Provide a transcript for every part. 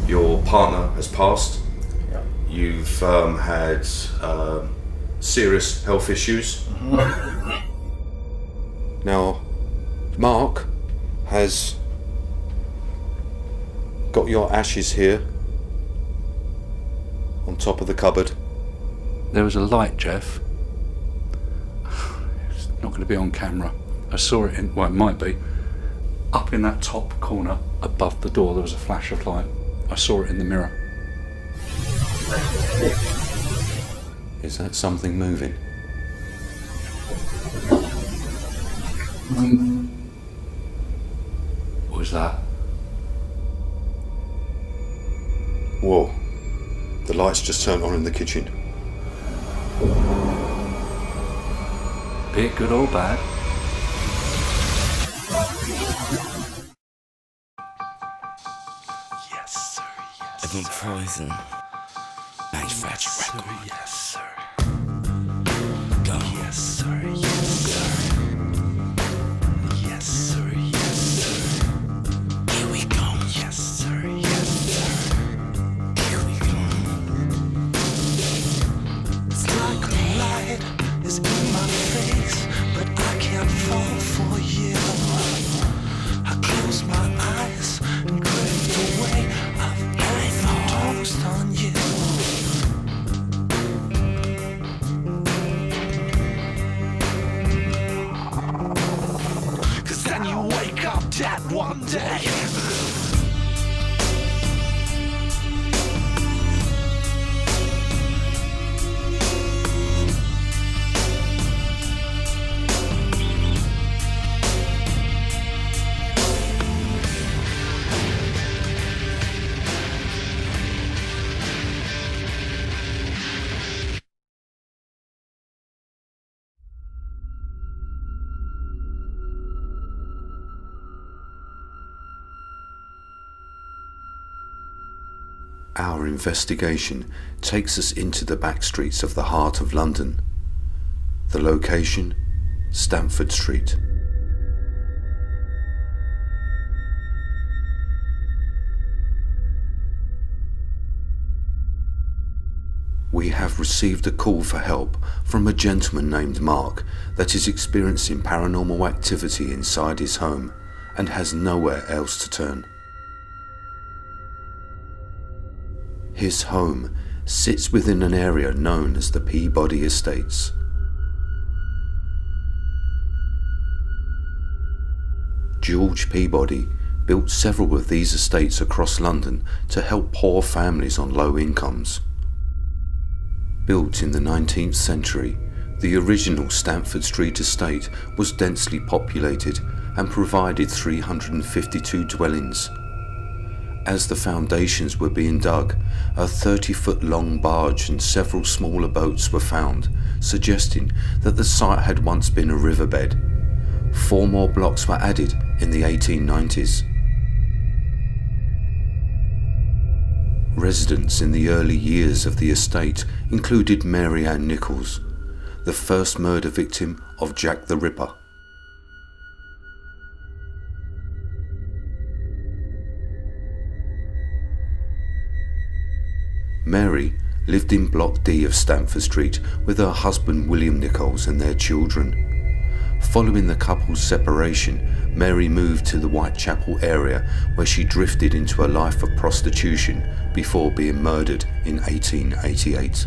Your partner has passed. Yeah. You've had serious health issues. Now, Mark has got your ashes here on top of the cupboard. There was a light, Jeff. It's not going to be on camera. I saw it it might be. Up in that top corner above the door, there was a flash of light. I saw it in the mirror. Is that something moving? What was that? Whoa. The lights just turned on in the kitchen. Be it good or bad? Yes, sir, yes. I've been poison. Manufactured record. Yes, sir. Go. Yes, sir, yes, sir. Yes, sir, yes, sir. Here we go. Yes, sir, yes, sir. Here we go. It's like a light is in my face, but I can't fall for you. I close my eyes and drift away. I've overdosed on you. Cause then you wake up dead one day. Our investigation takes us into the back streets of the heart of London. The location, Stamford Street. We have received a call for help from a gentleman named Mark that is experiencing paranormal activity inside his home and has nowhere else to turn. His home sits within an area known as the Peabody Estates. George Peabody built several of these estates across London to help poor families on low incomes. Built in the 19th century, the original Stamford Street estate was densely populated and provided 352 dwellings. As the foundations were being dug, a 30-foot long barge and several smaller boats were found, suggesting that the site had once been a riverbed. 4 more blocks were added in the 1890s. Residents in the early years of the estate included Mary Ann Nichols, the first murder victim of Jack the Ripper. Mary lived in Block D of Stamford Street with her husband William Nichols and their children. Following the couple's separation, Mary moved to the Whitechapel area where she drifted into a life of prostitution before being murdered in 1888.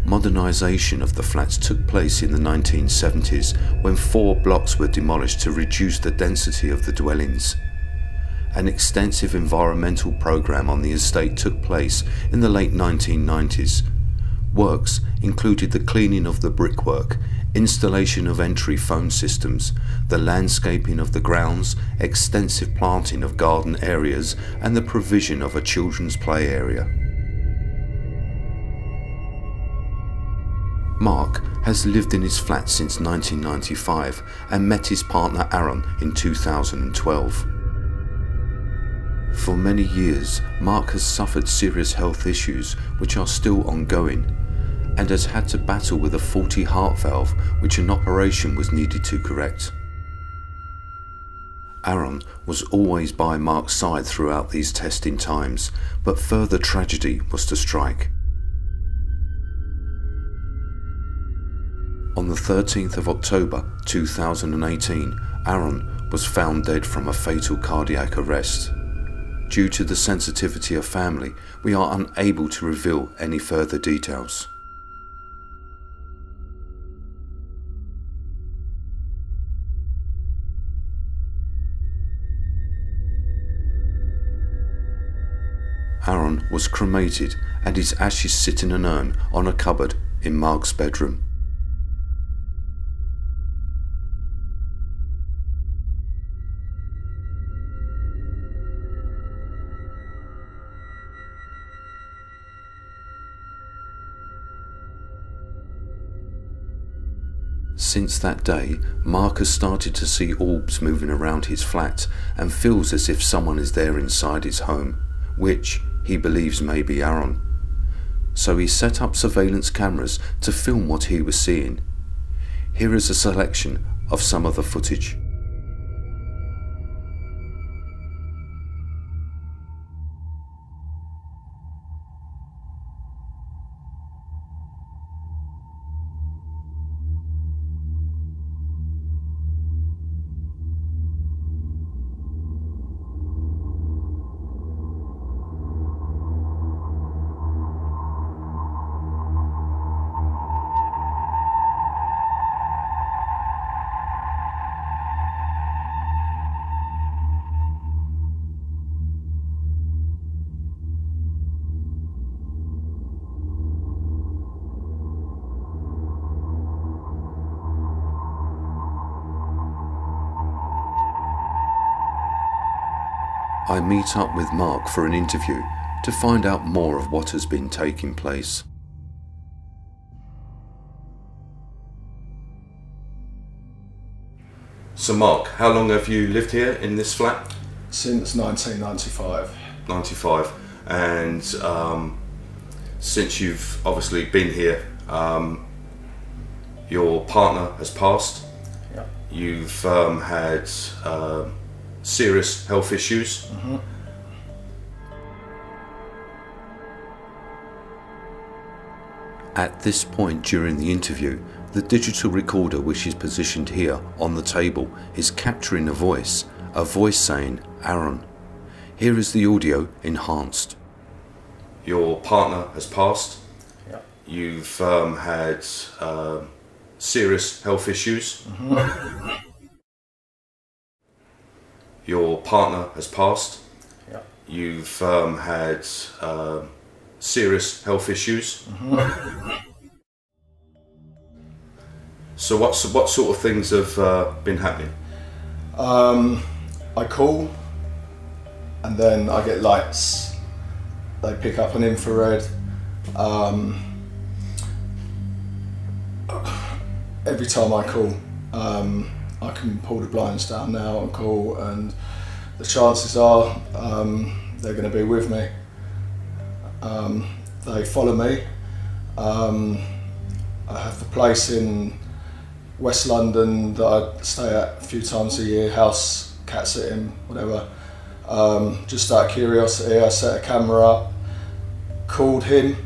Modernisation of the flats took place in the 1970s when 4 blocks were demolished to reduce the density of the dwellings. An extensive environmental programme on the estate took place in the late 1990s. Works included the cleaning of the brickwork, installation of entry phone systems, the landscaping of the grounds, extensive planting of garden areas, and the provision of a children's play area. Mark has lived in his flat since 1995 and met his partner Aaron in 2012. For many years, Mark has suffered serious health issues which are still ongoing and has had to battle with a faulty heart valve which an operation was needed to correct. Aaron was always by Mark's side throughout these testing times, but further tragedy was to strike. On the 13th of October 2018, Aaron was found dead from a fatal cardiac arrest. Due to the sensitivity of family, we are unable to reveal any further details. Aaron was cremated and his ashes sit in an urn on a cupboard in Mark's bedroom. Since that day, Mark has started to see orbs moving around his flat and feels as if someone is there inside his home, which he believes may be Aaron. So he set up surveillance cameras to film what he was seeing. Here is a selection of some of the footage. I meet up with Mark for an interview to find out more of what has been taking place. So Mark, how long have you lived here in this flat? Since 1995. 95. And since you've obviously been here, your partner has passed. Yeah. You've had serious health issues. Mm-hmm. At this point during the interview, the digital recorder which is positioned here on the table is capturing a voice saying Aaron. Here is the audio enhanced. Your partner has passed. Yeah. You've had serious health issues. Mm-hmm. Your partner has passed. Yeah. You've had serious health issues. Mm-hmm. So what sort of things have been happening? I call and then I get lights. They pick up an infrared. Every time I call, I can pull the blinds down now and call, and the chances are they're going to be with me. They follow me. I have the place in West London that I stay at a few times a year, house, cat sitting, whatever. Just out of curiosity, I set a camera up, called him,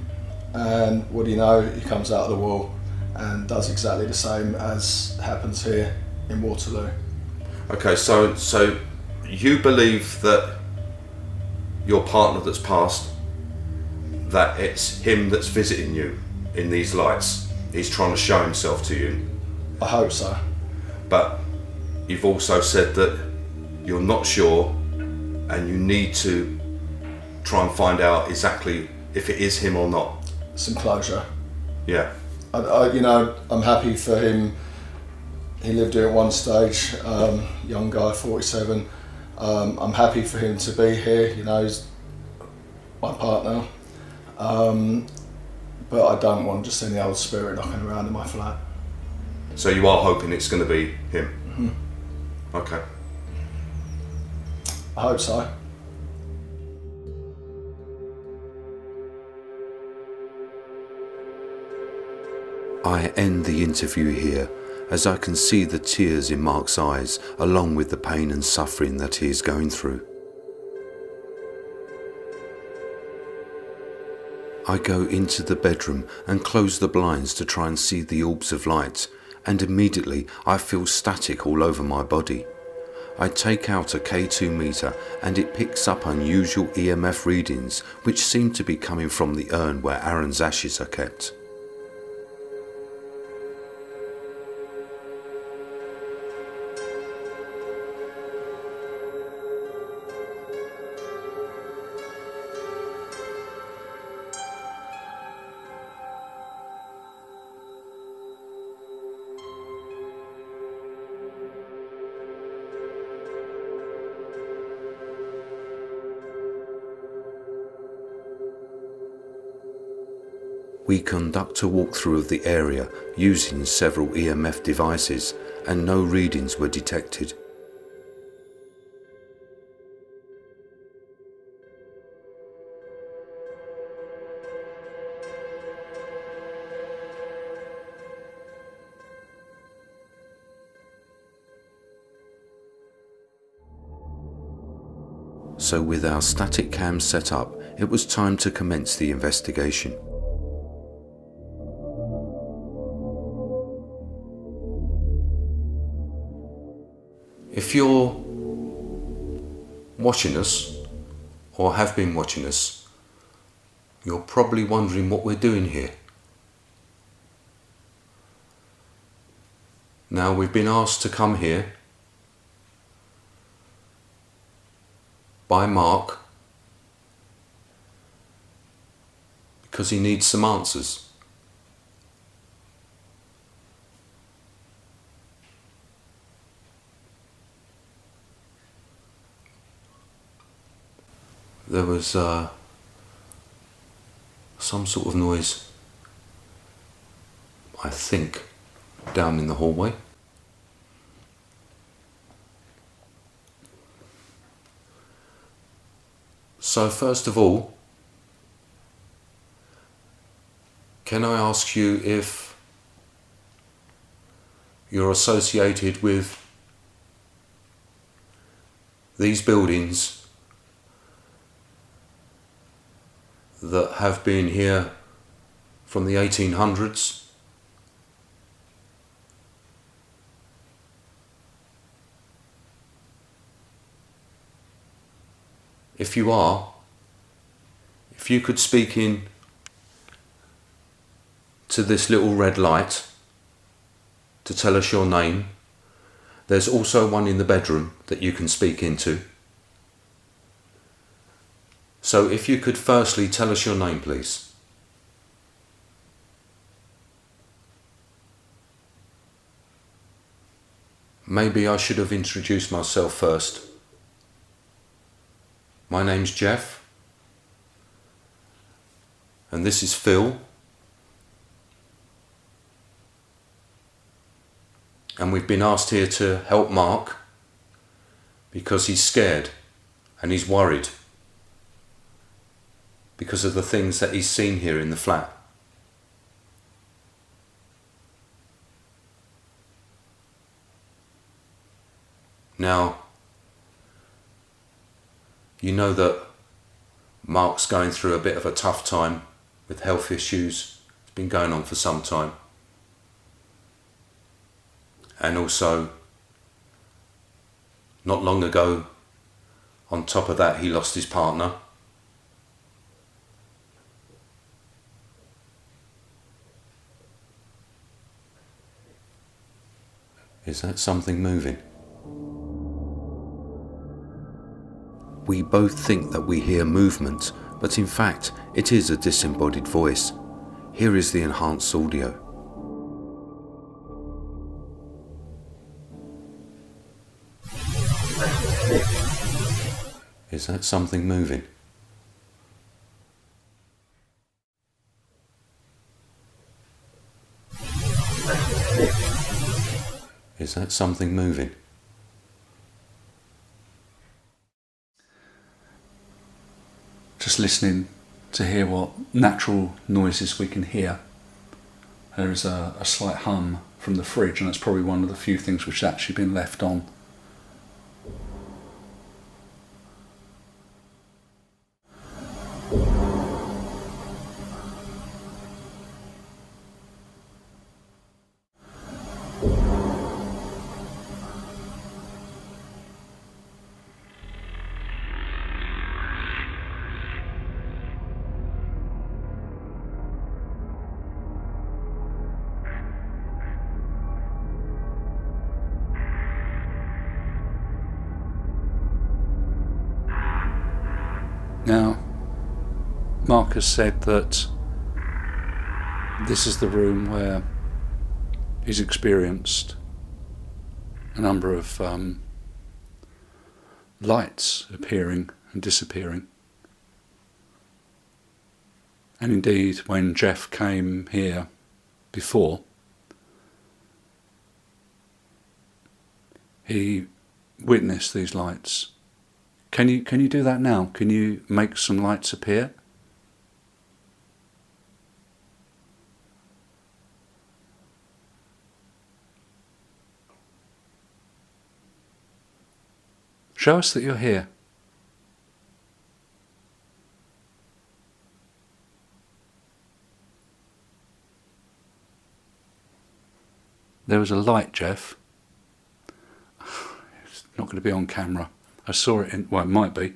and what do you know, he comes out of the wall and does exactly the same as happens here in Waterloo. Okay, so you believe that your partner that's passed, that it's him that's visiting you in these lights. He's trying to show himself to you. I hope so. But you've also said that you're not sure and you need to try and find out exactly if it is him or not. Some closure. Yeah. I'm happy for him. He lived here at one stage, young guy, 47. I'm happy for him to be here, he's my partner. But I don't want just any old spirit knocking around in my flat. So you are hoping it's going to be him? Mm-hmm. Okay. I hope so. I end the interview here as I can see the tears in Mark's eyes, along with the pain and suffering that he is going through. I go into the bedroom and close the blinds to try and see the orbs of light, and immediately I feel static all over my body. I take out a K2 meter and it picks up unusual EMF readings which seem to be coming from the urn where Aaron's ashes are kept. We conduct a walkthrough of the area using several EMF devices, and no readings were detected. So with our static cam set up, it was time to commence the investigation. If you're watching us, or have been watching us, you're probably wondering what we're doing here. Now, we've been asked to come here by Mark because he needs some answers. There was some sort of noise, I think, down in the hallway. So first of all, can I ask you if you're associated with these buildings that have been here from the 1800s? If you are, if you could speak in to this little red light to tell us your name. There's also one in the bedroom that you can speak into. So if you could firstly tell us your name, please. Maybe I should have introduced myself first. My name's Jeff, and this is Phil, and we've been asked here to help Mark because he's scared and he's worried because of the things that he's seen here in the flat. Now, you know that Mark's going through a bit of a tough time with health issues. It's been going on for some time. And also, not long ago, on top of that, he lost his partner. Is that something moving? We both think that we hear movement, but in fact, it is a disembodied voice. Here is the enhanced audio. Is that something moving? Is that something moving? Just listening to hear what natural noises we can hear. There is a slight hum from the fridge, and that's probably one of the few things which has actually been left on. Now, Mark has said that this is the room where he's experienced a number of lights appearing and disappearing. And indeed, when Jeff came here before, he witnessed these lights. Can you do that now? Can you make some lights appear? Show us that you're here. There was a light, Jeff. It's not going to be on camera. I saw it in, well, it might be,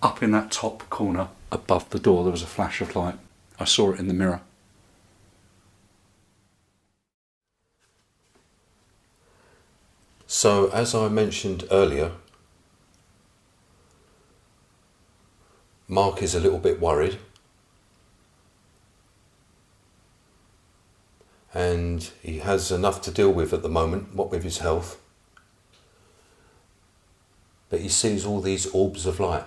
up in that top corner above the door. There was a flash of light. I saw it in the mirror. So, as I mentioned earlier, Mark is a little bit worried, and he has enough to deal with at the moment, what with his health. But he sees all these orbs of light,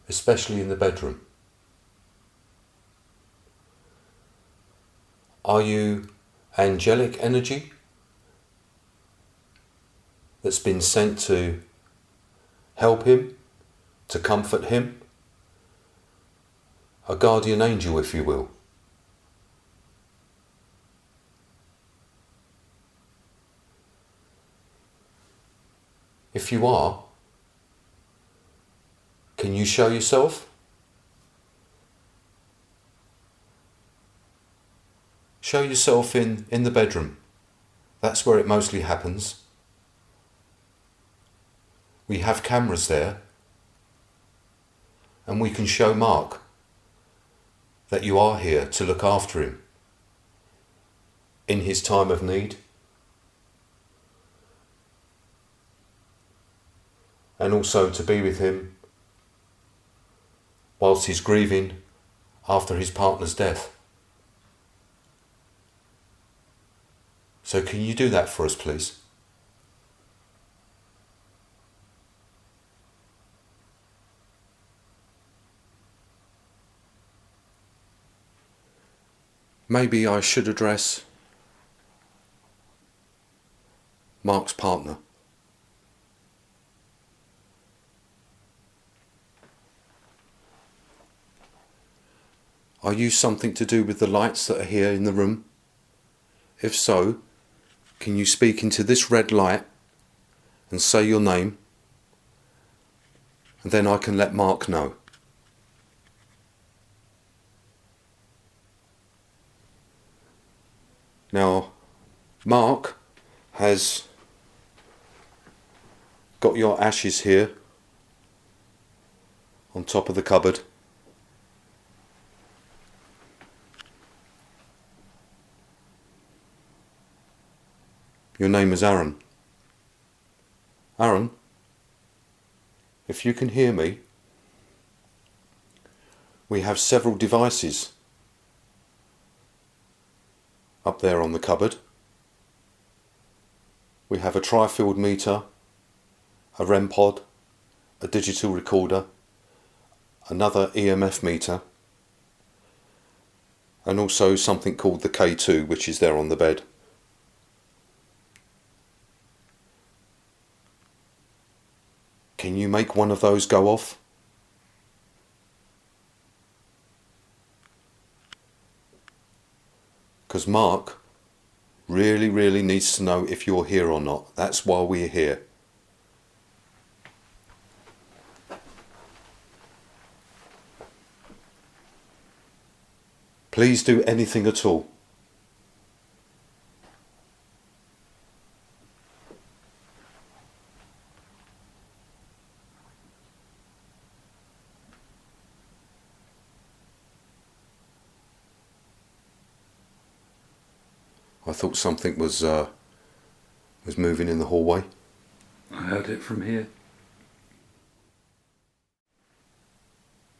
especially in the bedroom. Are you angelic energy that's been sent to help him, to comfort him? A guardian angel, if you will. If you are, can you show yourself? Show yourself in the bedroom. That's where it mostly happens. We have cameras there, and we can show Mark that you are here to look after him in his time of need. And also to be with him whilst he's grieving after his partner's death. So can you do that for us, please? Maybe I should address Mark's partner. Are you something to do with the lights that are here in the room? If so, can you speak into this red light and say your name? And then I can let Mark know. Now, Mark has got your ashes here on top of the cupboard. Your name is Aaron. Aaron, if you can hear me, we have several devices up there on the cupboard. We have a tri-field meter, a REM pod, a digital recorder, another EMF meter, and also something called the K2, which is there on the bed. Can you make one of those go off? Because Mark really needs to know if you're here or not. That's why we're here. Please do anything at all. I thought something was moving in the hallway. I heard it from here.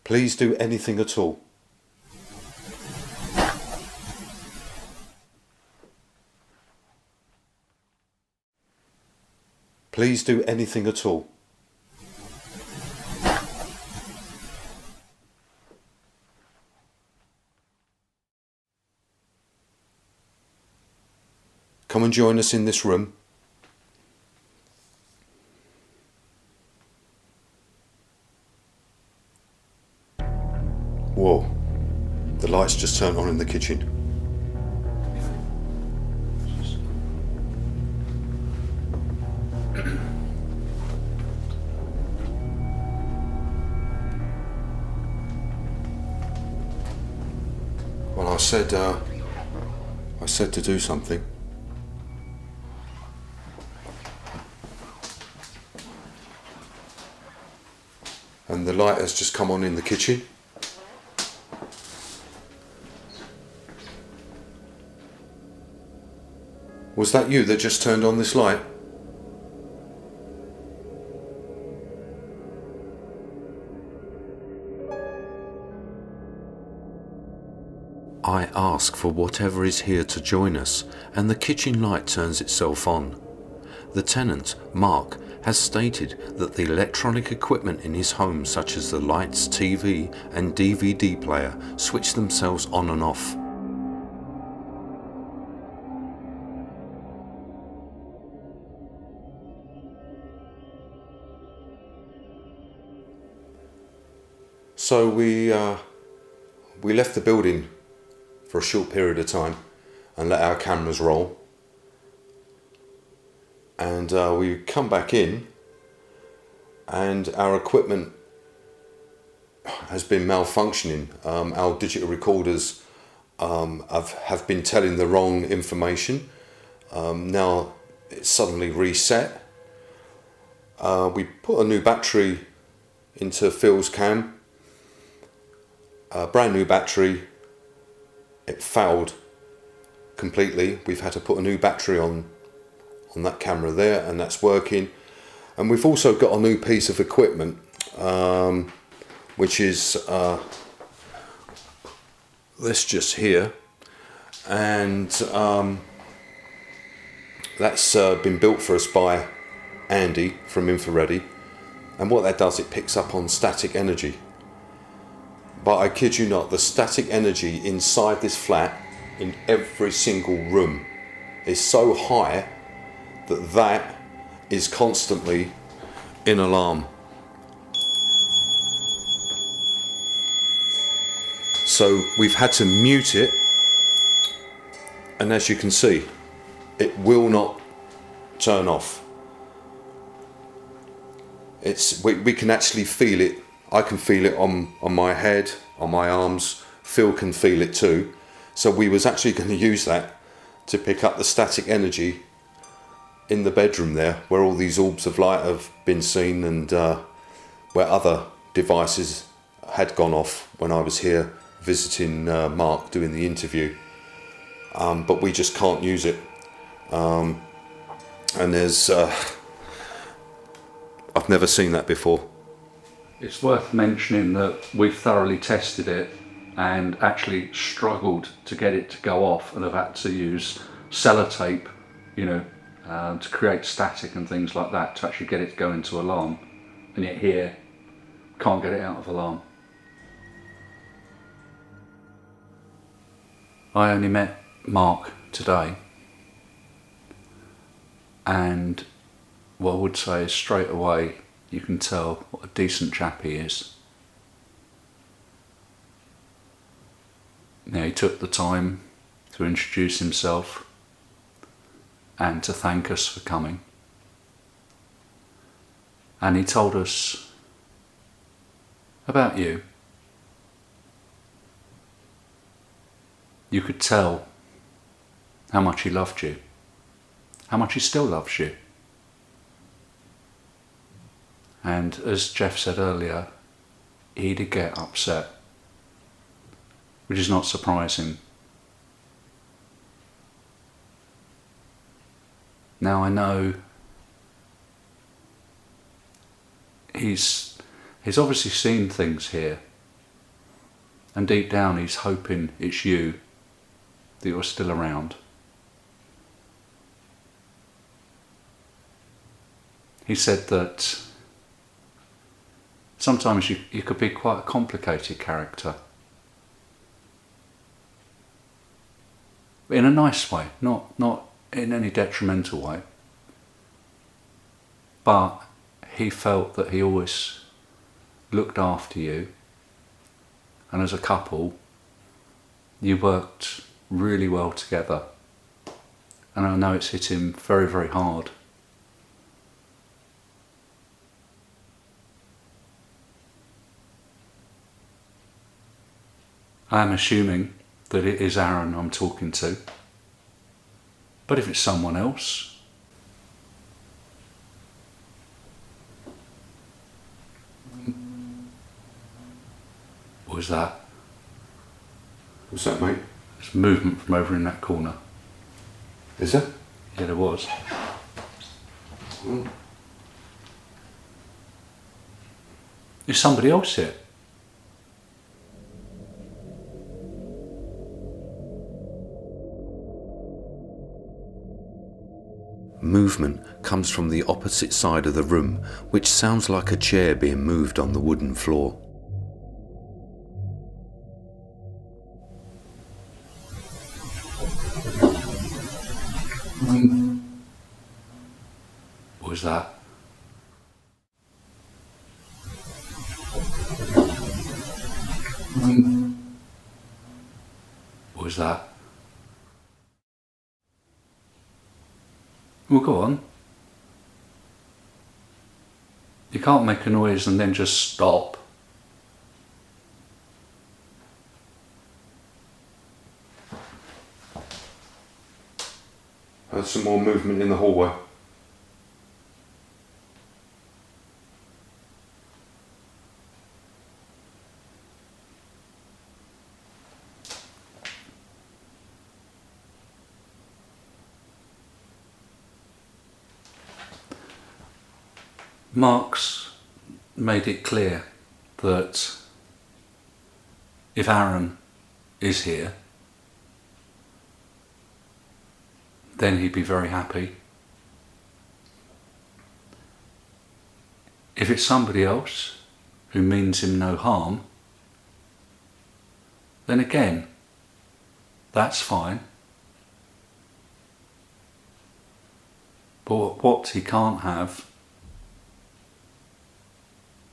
Please do anything at all. Please do anything at all. Come and join us in this room. Whoa, the lights just turned on in the kitchen. Well, I said to do something. And the light has just come on in the kitchen. Was that you that just turned on this light? I ask for whatever is here to join us, and the kitchen light turns itself on. The tenant, Mark, has stated that the electronic equipment in his home, such as the lights, TV and DVD player, switch themselves on and off. So we left the building for a short period of time and let our cameras roll. And we come back in and our equipment has been malfunctioning. Our digital recorders have been telling the wrong information. Now it's suddenly reset. We put a new battery into Phil's cam, a brand new battery. It failed completely. We've had to put a new battery on that camera there, and that's working. And we've also got a new piece of equipment, which is this just here, and that's been built for us by Andy from Infrared. And what that does, it picks up on static energy. But I kid you not, the static energy inside this flat, in every single room, is so high that is constantly in alarm. So we've had to mute it, and as you can see, it will not turn off. We can actually feel it. I can feel it on my head, on my arms. Phil can feel it too. So we was actually going to use that to pick up the static energy in the bedroom there, where all these orbs of light have been seen, and where other devices had gone off when I was here visiting Mark doing the interview. But we just can't use it. And there's I've never seen that before. It's worth mentioning that we've thoroughly tested it and actually struggled to get it to go off, and have had to use sellotape, to create static and things like that to actually get it to go into alarm. And yet here, can't get it out of alarm. I only met Mark today, and what I would say is straight away you can tell what a decent chap he is. Now, he took the time to introduce himself and to thank us for coming. And he told us about you. You could tell how much he loved you, how much he still loves you. And as Jeff said earlier, he did get upset, which is not surprising. Now I know he's obviously seen things here, and deep down he's hoping it's you, that you're still around. He said that sometimes you could be quite a complicated character. In a nice way, not in any detrimental way. But he felt that he always looked after you, and as a couple you worked really well together, and I know it's hit him very, very hard. I am assuming that it is Aaron I'm talking to, but if it's someone else, what was that? What's that, mate? There's movement from over in that corner. Is there? Yeah, there was. Is somebody else here? Movement comes from the opposite side of the room, which sounds like a chair being moved on the wooden floor. What was that? What was that? Well, go on. You can't make a noise and then just stop. There's some more movement in the hallway. Mark's made it clear that if Aaron is here, then he'd be very happy. If it's somebody else who means him no harm, then again, that's fine. But what he can't have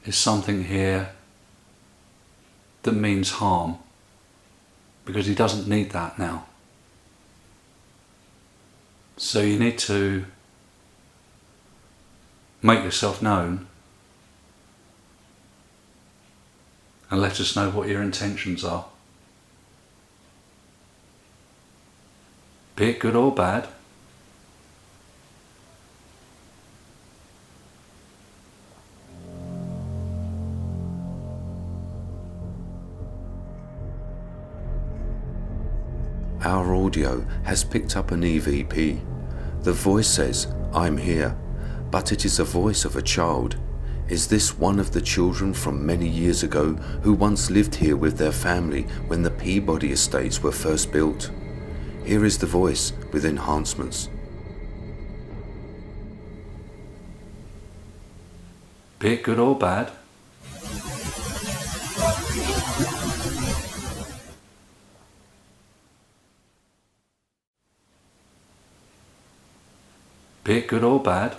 is something here that means harm, because he doesn't need that now. So you need to make yourself known and let us know what your intentions are. Be it good or bad. Our audio has picked up an EVP. The voice says, "I'm here," but it is the voice of a child. Is this one of the children from many years ago who once lived here with their family when the Peabody estates were first built? Here is the voice with enhancements. Be it good or bad. Be it good or bad.